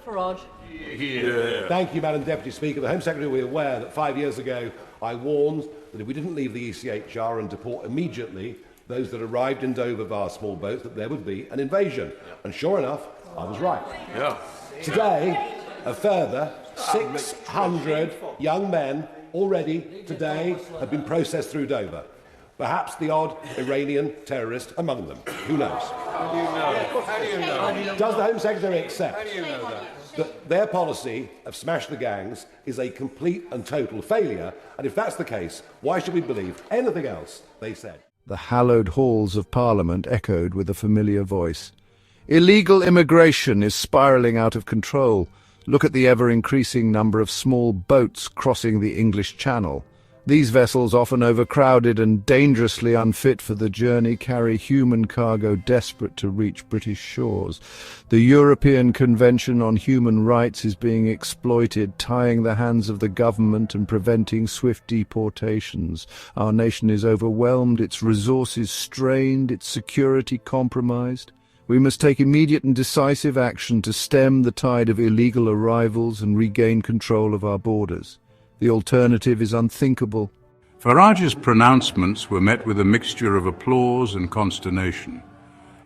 Farage. Yeah. Thank you, Madam Deputy Speaker. The Home Secretary will be aware that 5 years ago I warned that if we didn't leave the ECHR and deport immediately those that arrived in Dover via small boats, that there would be an invasion. And sure enough, I was right. Yeah. Today, a further 600 young men already today have been processed through Dover. Perhaps the odd Iranian terrorist among them. Who knows? How do you know? How do you know? Does the Home Secretary accept How do you know that their policy of smash the gangs is a complete and total failure? And if that's the case, why should we believe anything else they said? The hallowed halls of Parliament echoed with a familiar voice. Illegal immigration is spiralling out of control. Look at the ever-increasing number of small boats crossing the English Channel. These vessels, often overcrowded and dangerously unfit for the journey, carry human cargo desperate to reach British shores. The European Convention on Human Rights is being exploited, tying the hands of the government and preventing swift deportations. Our nation is overwhelmed, its resources strained, its security compromised. We must take immediate and decisive action to stem the tide of illegal arrivals and regain control of our borders. The alternative is unthinkable. Farage's pronouncements were met with a mixture of applause and consternation.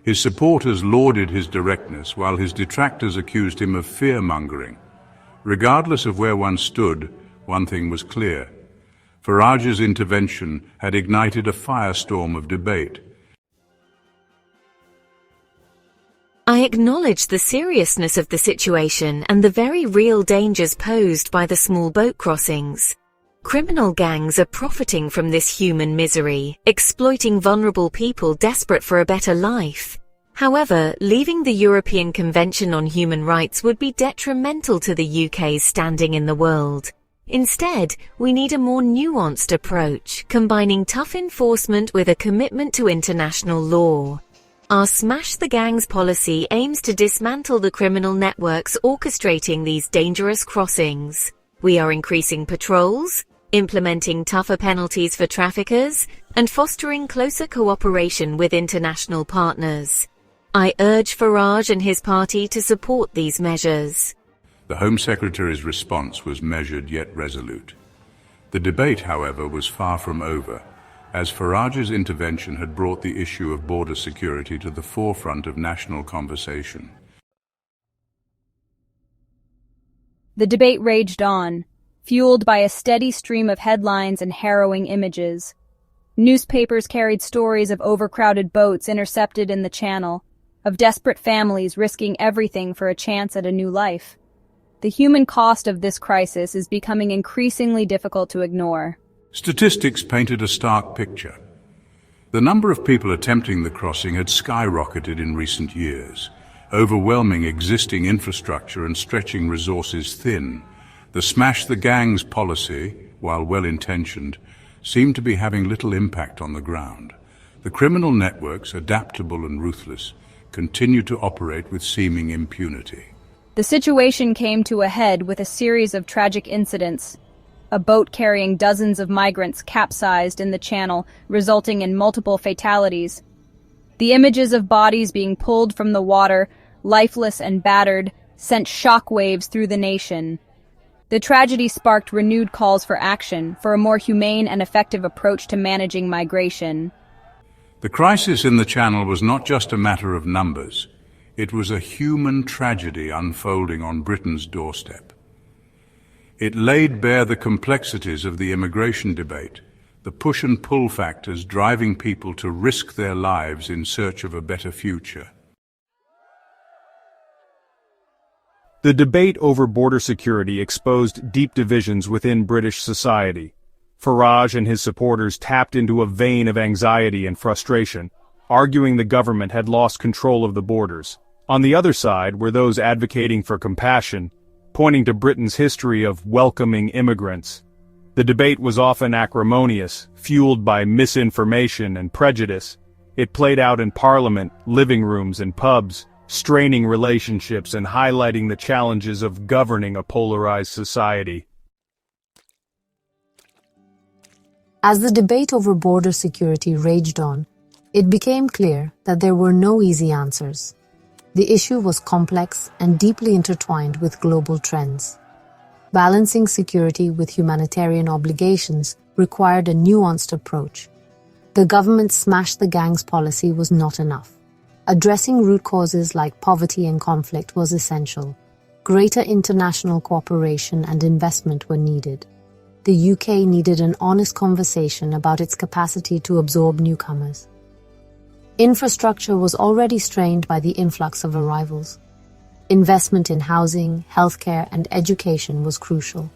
His supporters lauded his directness, while his detractors accused him of fear-mongering. Regardless of where one stood, one thing was clear. Farage's intervention had ignited a firestorm of debate. I acknowledge the seriousness of the situation and the very real dangers posed by the small boat crossings. Criminal gangs are profiting from this human misery, exploiting vulnerable people desperate for a better life. However, leaving the European Convention on Human Rights would be detrimental to the UK's standing in the world. Instead, we need a more nuanced approach, combining tough enforcement with a commitment to international law. Our Smash the Gangs policy aims to dismantle the criminal networks orchestrating these dangerous crossings. We are increasing patrols, implementing tougher penalties for traffickers, and fostering closer cooperation with international partners. I urge Farage and his party to support these measures. The Home Secretary's response was measured yet resolute. The debate, however, was far from over, as Farage's intervention had brought the issue of border security to the forefront of national conversation. The debate raged on, fueled by a steady stream of headlines and harrowing images. Newspapers carried stories of overcrowded boats intercepted in the Channel, of desperate families risking everything for a chance at a new life. The human cost of this crisis is becoming increasingly difficult to ignore. Statistics painted a stark picture. The number of people attempting the crossing had skyrocketed in recent years, overwhelming existing infrastructure and stretching resources thin. The Smash the Gangs policy, while well-intentioned, seemed to be having little impact on the ground. The criminal networks, adaptable and ruthless, continued to operate with seeming impunity. The situation came to a head with a series of tragic incidents. A boat carrying dozens of migrants capsized in the Channel, resulting in multiple fatalities. The images of bodies being pulled from the water, lifeless and battered, sent shockwaves through the nation. The tragedy sparked renewed calls for action, for a more humane and effective approach to managing migration. The crisis in the Channel was not just a matter of numbers. It was a human tragedy unfolding on Britain's doorstep. It laid bare the complexities of the immigration debate, the push and pull factors driving people to risk their lives in search of a better future. The debate over border security exposed deep divisions within British society. Farage and his supporters tapped into a vein of anxiety and frustration, arguing the government had lost control of the borders. On the other side were those advocating for compassion, pointing to Britain's history of welcoming immigrants. The debate was often acrimonious, fueled by misinformation and prejudice. It played out in Parliament, living rooms and pubs, straining relationships and highlighting the challenges of governing a polarized society. As the debate over border security raged on, it became clear that there were no easy answers. The issue was complex and deeply intertwined with global trends. Balancing security with humanitarian obligations required a nuanced approach. The government smash the gangs policy was not enough. Addressing root causes like poverty and conflict was essential. Greater international cooperation and investment were needed. The UK needed an honest conversation about its capacity to absorb newcomers. Infrastructure was already strained by the influx of arrivals. Investment in housing, healthcare, and education was crucial.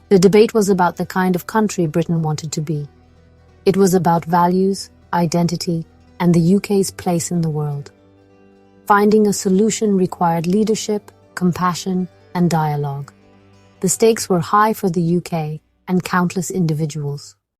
The debate was about the kind of country Britain wanted to be. It was about values, identity, and the UK's place in the world. Finding a solution required leadership, compassion, and dialogue. The stakes were high for the UK and countless individuals.